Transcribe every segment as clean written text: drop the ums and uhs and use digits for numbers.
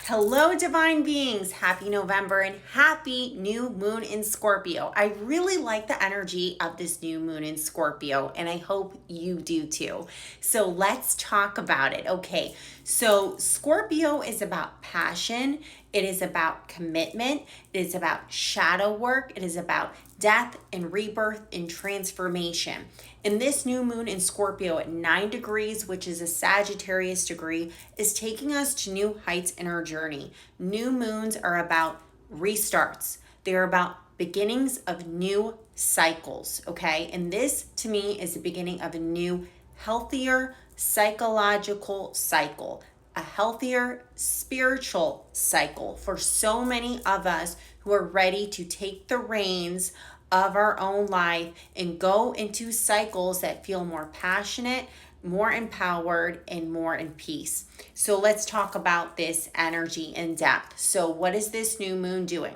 Hello, divine beings. Happy November and happy new moon in Scorpio. I really like the energy of this new moon in Scorpio, and I hope you do too. So let's talk about it. Okay, so Scorpio is about passion, it is about commitment, it is about shadow work, it is about death and rebirth and transformation. And this new moon in Scorpio at 9 degrees, which is a Sagittarius degree, is taking us to new heights in our journey. New moons are about restarts. They're about beginnings of new cycles, okay? And this to me is the beginning of a new, healthier psychological cycle, a healthier spiritual cycle for so many of us who are ready to take the reins of our own life and go into cycles that feel more passionate, more empowered, and more in peace. So let's talk about this energy in depth. So what is this new moon doing?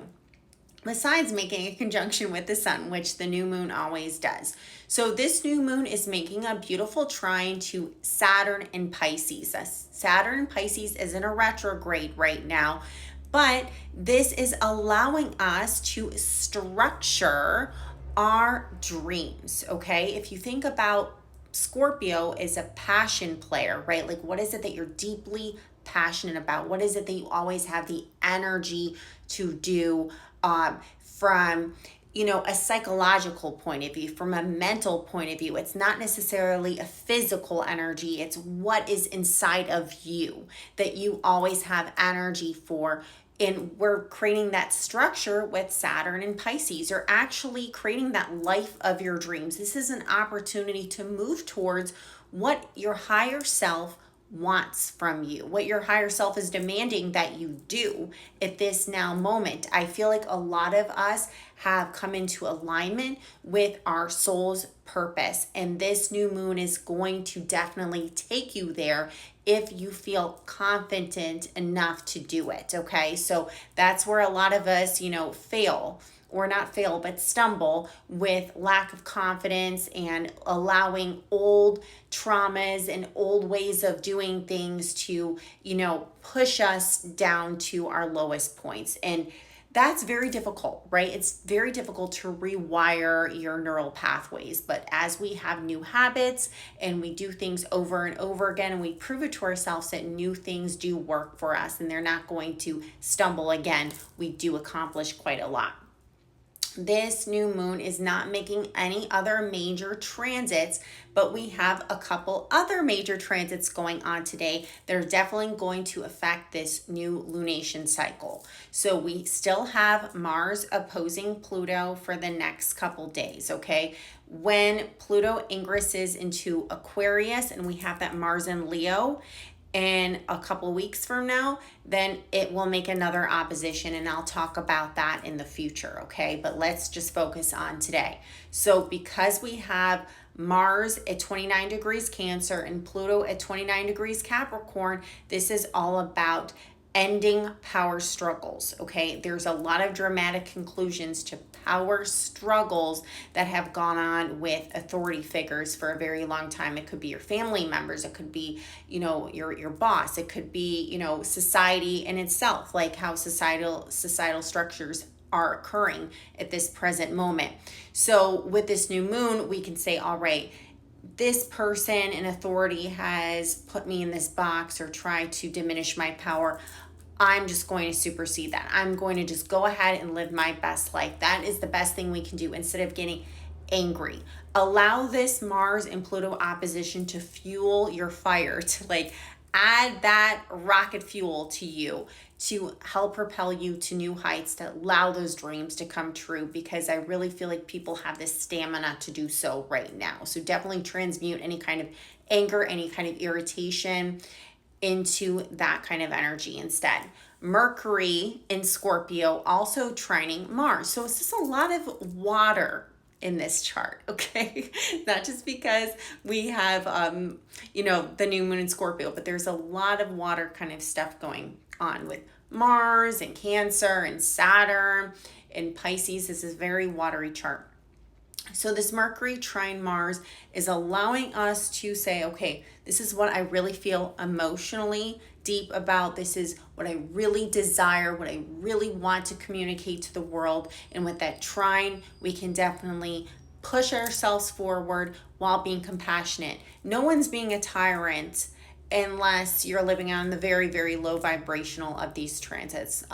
Besides making a conjunction with the sun, which the new moon always does. So this new moon is making a beautiful trine to Saturn in Pisces. Saturn in Pisces is in a retrograde right now, but this is allowing us to structure our dreams, okay? If you think about Scorpio is a passion player, right? Like, what is it that you're deeply passionate about? What is it that you always have the energy to do from a psychological point of view, from a mental point of view? It's not necessarily a physical energy. It's what is inside of you that you always have energy for. And we're creating that structure with Saturn and Pisces. You're actually creating that life of your dreams. This is an opportunity to move towards what your higher self wants from you, what your higher self is demanding that you do at this now moment. I feel like a lot of us have come into alignment with our soul's purpose, and this new moon is going to definitely take you there if you feel confident enough to do it. Okay, so that's where a lot of us fail, or not fail, but stumble with lack of confidence and allowing old traumas and old ways of doing things to, push us down to our lowest points. And that's very difficult, right? It's very difficult to rewire your neural pathways. But as we have new habits and we do things over and over again, and we prove it to ourselves that new things do work for us and they're not going to stumble again, we do accomplish quite a lot. This new moon is not making any other major transits, but we have a couple other major transits going on today that are definitely going to affect this new lunation cycle. So we still have Mars opposing Pluto for the next couple days, okay? When Pluto ingresses into Aquarius and we have that Mars in Leo, and a couple weeks from now, then it will make another opposition, and I'll talk about that in the future, okay? But let's just focus on today. So because we have Mars at 29 degrees Cancer and Pluto at 29 degrees Capricorn, this is all about ending power struggles, okay? There's a lot of dramatic conclusions to power struggles that have gone on with authority figures for a very long time. It could be your family members, it could be, your boss, it could be, society in itself, like how societal structures are occurring at this present moment. So with this new moon, we can say, all right, this person in authority has put me in this box or tried to diminish my power. I'm just going to supersede that. I'm going to just go ahead and live my best life. That is the best thing we can do instead of getting angry. Allow this Mars and Pluto opposition to fuel your fire, to add that rocket fuel to you, to help propel you to new heights, to allow those dreams to come true, because I really feel like people have this stamina to do so right now. So definitely transmute any kind of anger, any kind of irritation into that kind of energy instead. Mercury in Scorpio also trining Mars. So it's just a lot of water in this chart, okay? Not just because we have, the new moon in Scorpio, but there's a lot of water kind of stuff going on with Mars and Cancer and Saturn and Pisces. This is a very watery chart. So this Mercury trine Mars is allowing us to say, okay, this is what I really feel emotionally deep about. This is what I really desire, what I really want to communicate to the world. And with that trine, we can definitely push ourselves forward while being compassionate. No one's being a tyrant unless you're living on the very, very low vibrational of these transits,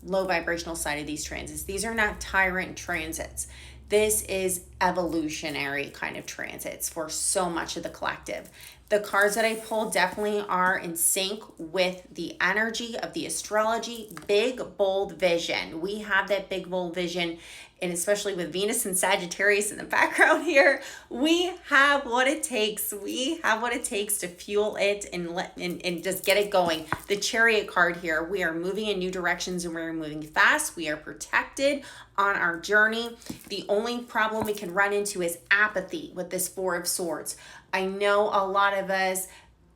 low vibrational side of these transits. These are not tyrant transits. This is evolutionary kind of transits for so much of the collective. The cards that I pulled definitely are in sync with the energy of the astrology. Big, bold vision. We have that big, bold vision, and especially with Venus and Sagittarius in the background here, we have what it takes. We have what it takes to fuel it and just get it going. The Chariot card here, we are moving in new directions and we're moving fast. We are protected on our journey. The only problem we can run into is apathy with this Four of Swords. I know a lot of us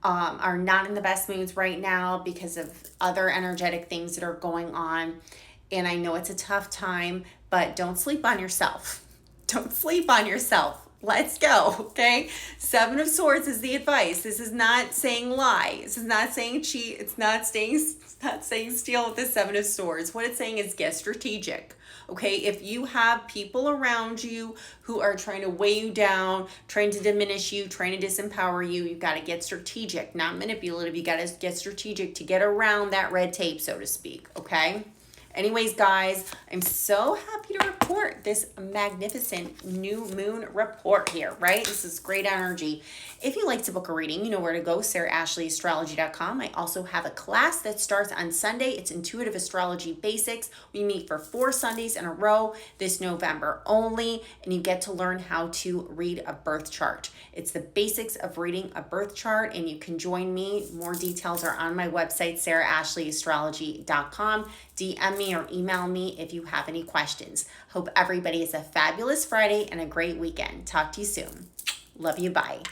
are not in the best moods right now because of other energetic things that are going on. And I know it's a tough time, but don't sleep on yourself. Don't sleep on yourself. Let's go, okay? Seven of Swords is the advice. This is not saying lie. This is not saying cheat. It's not saying steal with the Seven of Swords. What it's saying is get strategic. Okay, if you have people around you who are trying to weigh you down, trying to diminish you, trying to disempower you, you've got to get strategic, not manipulative. You got to get strategic to get around that red tape, so to speak, okay? Anyways, guys, I'm so happy to report this magnificent new moon report here, right? This is great energy. If you like to book a reading, you know where to go, SarahAshleyAstrology.com. I also have a class that starts on Sunday. It's Intuitive Astrology Basics. We meet for 4 Sundays in a row this November only, and you get to learn how to read a birth chart. It's the basics of reading a birth chart, and you can join me. More details are on my website, SarahAshleyAstrology.com. DM me or email me if you have any questions. Hope everybody has a fabulous Friday and a great weekend. Talk to you soon. Love you. Bye.